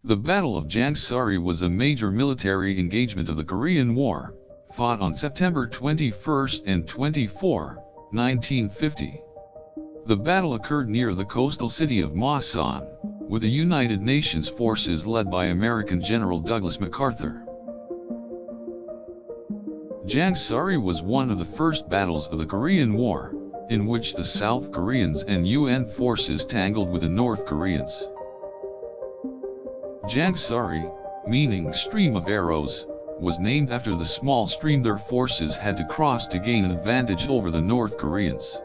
The Battle of Jangsari was a major military engagement of the Korean War, fought on September 21 and 24, 1950. The battle occurred near the coastal city of Masan, with the United Nations forces led by American General Douglas MacArthur. Jangsari was one of the first battles of the Korean War, in which the South Koreans and UN forces tangled with the North Koreans. Jangsari, meaning stream of arrows, was named after the small stream their forces had to cross to gain an advantage over the North Koreans.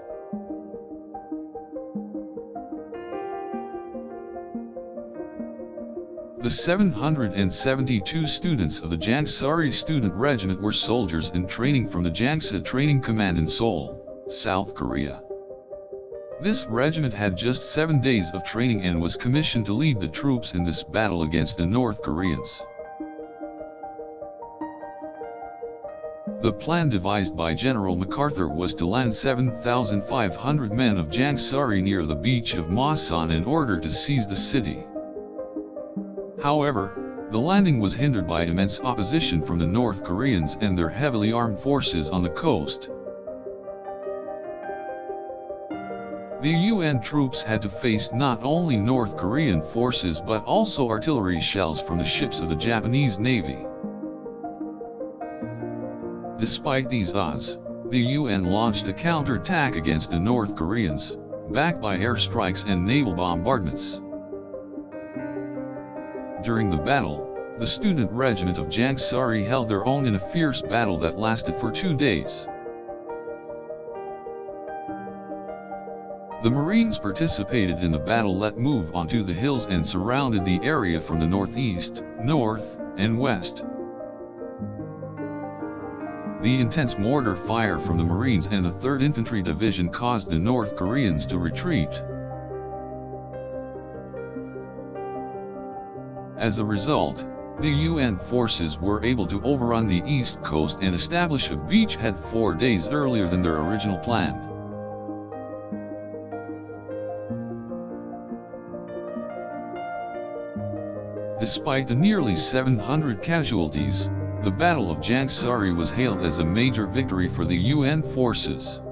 The 772 students of the Jangsari Student Regiment were soldiers in training from the Jangsa Training Command in Seoul, South Korea. This regiment had just 7 days of training and was commissioned to lead the troops in this battle against the North Koreans. The plan devised by General MacArthur was to land 7,500 men of Jangsari near the beach of Masan in order to seize the city. However, the landing was hindered by immense opposition from the North Koreans and their heavily armed forces on the coast. The UN troops had to face not only North Korean forces but also artillery shells from the ships of the Japanese Navy. Despite these odds, the UN launched a counterattack against the North Koreans, backed by airstrikes and naval bombardments. During the battle, the student regiment of Jangsari held their own in a fierce battle that lasted for 2 days. The Marines participated in the battle let move onto the hills and surrounded the area from the northeast, north, and west. The intense mortar fire from the Marines and the 3rd Infantry Division caused the North Koreans to retreat. As a result, the UN forces were able to overrun the east coast and establish a beachhead 4 days earlier than their original plan. Despite the nearly 700 casualties, the Battle of Jangsari was hailed as a major victory for the UN forces.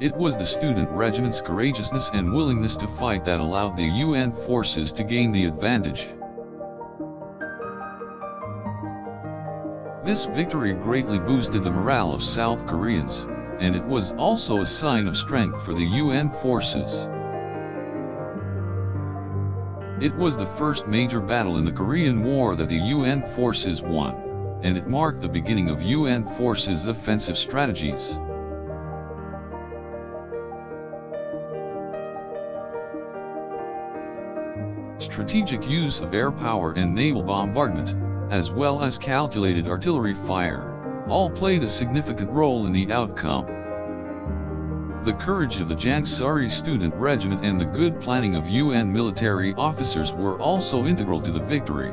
It was the student regiment's courageousness and willingness to fight that allowed the UN forces to gain the advantage. This victory greatly boosted the morale of South Koreans, and it was also a sign of strength for the UN forces. It was the first major battle in the Korean War that the UN forces won, and it marked the beginning of UN forces' offensive strategies. Strategic use of air power and naval bombardment, as well as calculated artillery fire, all played a significant role in the outcome. The courage of the Jangsari Student Regiment and the good planning of UN military officers were also integral to the victory.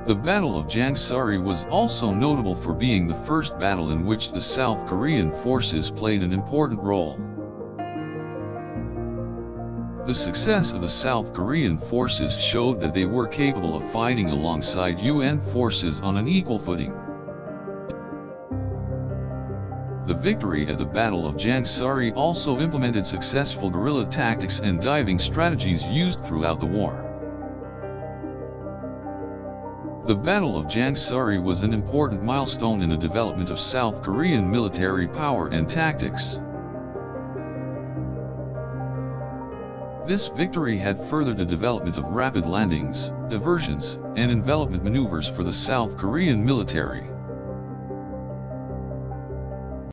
The Battle of Jangsari was also notable for being the first battle in which the South Korean forces played an important role. The success of the South Korean forces showed that they were capable of fighting alongside UN forces on an equal footing. The victory at the Battle of Jangsari also implemented successful guerrilla tactics and diving strategies used throughout the war. The Battle of Jangsari was an important milestone in the development of South Korean military power and tactics. This victory had furthered the development of rapid landings, diversions, and envelopment maneuvers for the South Korean military.